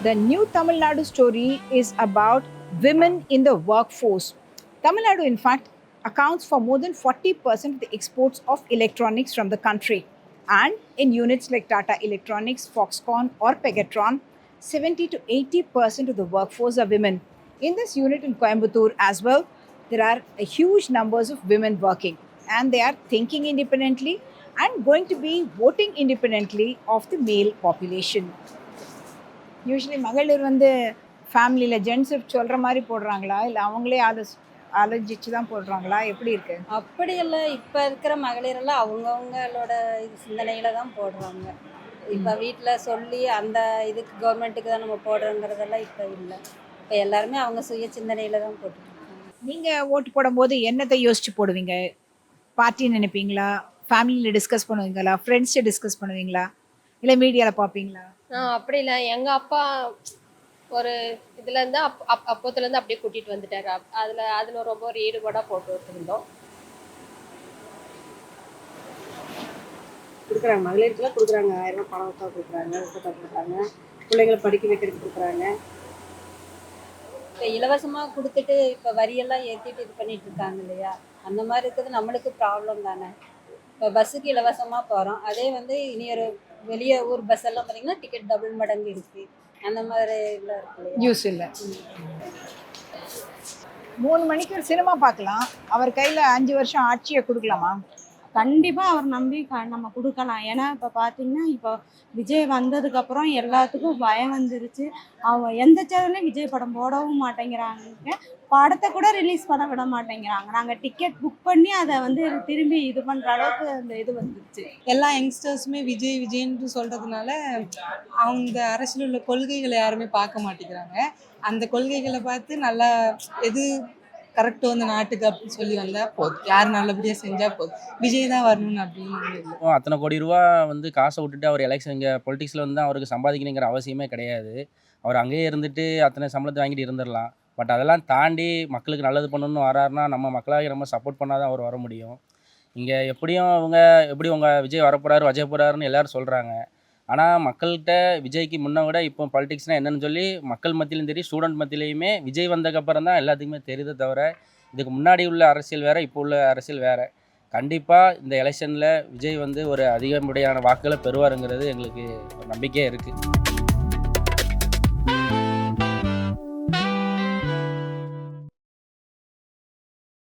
The new Tamil Nadu story is about women in the workforce. Tamil Nadu, in fact, accounts for more than 40% of the exports of electronics from the country. And in units like Tata Electronics, Foxconn, or Pegatron, 70 to 80% of the workforce are women. In this unit in Coimbatore as well, there are a huge numbers of women working, and they are thinking independently and going to be voting independently of the male population. Usually மகளிர் வந்து ஃபேமிலியில் gents சொல்கிற மாதிரி போடுறாங்களா, இல்லை அவங்களே ஆலோசிச்சு தான் போடுறாங்களா, எப்படி இருக்கு? அப்படியெல்லாம் இப்போ இருக்கிற மகளிரெல்லாம் அவங்கவுங்களோட சிந்தனையில தான் போடுறாங்க. இப்போ வீட்டில் சொல்லி அந்த இதுக்கு கவர்மெண்ட்டுக்கு தான் நம்ம போடுறோங்கிறதெல்லாம் இப்போ இல்லை. இப்போ எல்லாருமே அவங்க சுய சிந்தனையில தான் போட்டுருக்காங்க. நீங்கள் ஓட்டு போடும்போது என்னத்தை யோசிச்சு போடுவீங்க? பார்ட்டி நினைப்பீங்களா, ஃபேமிலியில் டிஸ்கஸ் பண்ணுவீங்களா, ஃப்ரெண்ட்ஸை டிஸ்கஸ் பண்ணுவீங்களா, இல்லை மீடியாவில் பார்ப்பீங்களா? அப்படி இல்லை. எங்கள் அப்பா ஒரு இதுலேருந்து அப்போத்துலேருந்து அப்படியே கூட்டிகிட்டு வந்துட்டார். அதில் ரொம்ப ஒரு ஈடுபாடாக போட்டு வச்சுருந்தோம். கொடுக்குறாங்க, மகளிருக்குலாம் கொடுக்குறாங்க. 1000 ரூபா பணம் கொடுக்குறாங்க, ஊக்கத்தொகை கொடுக்குறாங்க, பிள்ளைங்களை படிக்க வைக்கிறதுக்கு கொடுக்குறாங்க. இப்போ இலவசமாக கொடுத்துட்டு இப்போ வரியெல்லாம் ஏற்றிட்டு இது பண்ணிட்டு இருக்காங்க இல்லையா, அந்த மாதிரி இருக்கிறது நம்மளுக்கு ப்ராப்ளம் தானே. இப்போ பஸ்ஸுக்கு இலவசமாக போகிறோம், அதே வந்து இனி ஒரு வெளியே ஊர் பஸ் எல்லாம் பார்த்தீங்கன்னா டிக்கெட் டபுள் மடங்கு இருக்குது. அந்த மாதிரி எல்லாம் இருக்கு, யூஸ் இல்லை. 3 மணிக்கு ஒரு சினிமா பார்க்கலாம், அவர் கையில் 5 வருஷம் ஆட்சியை கொடுக்கலாமா? கண்டிப்பாக அவர் நம்பி நம்ம கொடுக்கலாம். ஏன்னா இப்போ பார்த்தீங்கன்னா இப்போ விஜய் வந்ததுக்கப்புறம் எல்லாத்துக்கும் பயம் வந்துருச்சு. அவங்க எந்த சேனல்லையும் விஜய் படம் போடவும் மாட்டேங்கிறாங்க, படத்தை கூட ரிலீஸ் பண்ண விட மாட்டேங்கிறாங்க. நாங்கள் டிக்கெட் புக் பண்ணி அதை வந்து திரும்பி இது பண்ணுற அளவுக்கு அந்த இது வந்துருச்சு. எல்லா யங்ஸ்டர்ஸுமே விஜய் விஜய்ன்னு சொல்கிறதுனால அவங்க அரசியல் உள்ள கொள்கைகளை யாருமே பார்க்க மாட்டேங்கிறாங்க. அந்த கொள்கைகளை பார்த்து நல்லா எது கரெக்டாக வந்து நாட்டுக்கு அப்படின்னு சொல்லி வந்தால் போதும், யார் நல்லபடியாக செஞ்சால் போதும், விஜய் தான் வரணும்னு அப்படின்னு. அத்தனை கோடி ரூபா வந்து காசை விட்டுட்டு அவர் எலெக்ஷன் இங்கே பொலிட்டிக்ஸில் வந்து அவருக்கு சம்பாதிக்கணுங்கிற அவசியமே கிடையாது. அவர் அங்கேயே இருந்துட்டு அத்தனை சம்பளத்தை வாங்கிட்டு இருந்துடலாம். பட் அதெல்லாம் தாண்டி மக்களுக்கு நல்லது பண்ணணும்னு வராருன்னா நம்ம மக்களாக நம்ம சப்போர்ட் பண்ணால் தான் அவர் வர முடியும். இங்கே எப்படியும் எப்படி உங்கள் விஜய் வரப்போகிறாரு வஜய போகிறாருன்னு எல்லோரும் சொல்கிறாங்க. ஆனால் மக்கள்கிட்ட விஜய்க்கு முன்ன விட இப்போ பாலிடிக்ஸ்னால் என்னென்னு சொல்லி மக்கள் மத்தியிலும் தெரியும், ஸ்டூடெண்ட் மத்தியிலையுமே விஜய் வந்ததுக்கப்புறம் தான் எல்லாத்துக்குமே தெரியுதே தவிர, இதுக்கு முன்னாடி உள்ள அரசியல் வேறு, இப்போ உள்ள அரசியல் வேறு. கண்டிப்பாக இந்த எலெக்ஷனில் விஜய் வந்து ஒரு அதிகப்படியான வாக்குகளை பெறுவாருங்கிறது எங்களுக்கு ஒரு நம்பிக்கையே இருக்குது.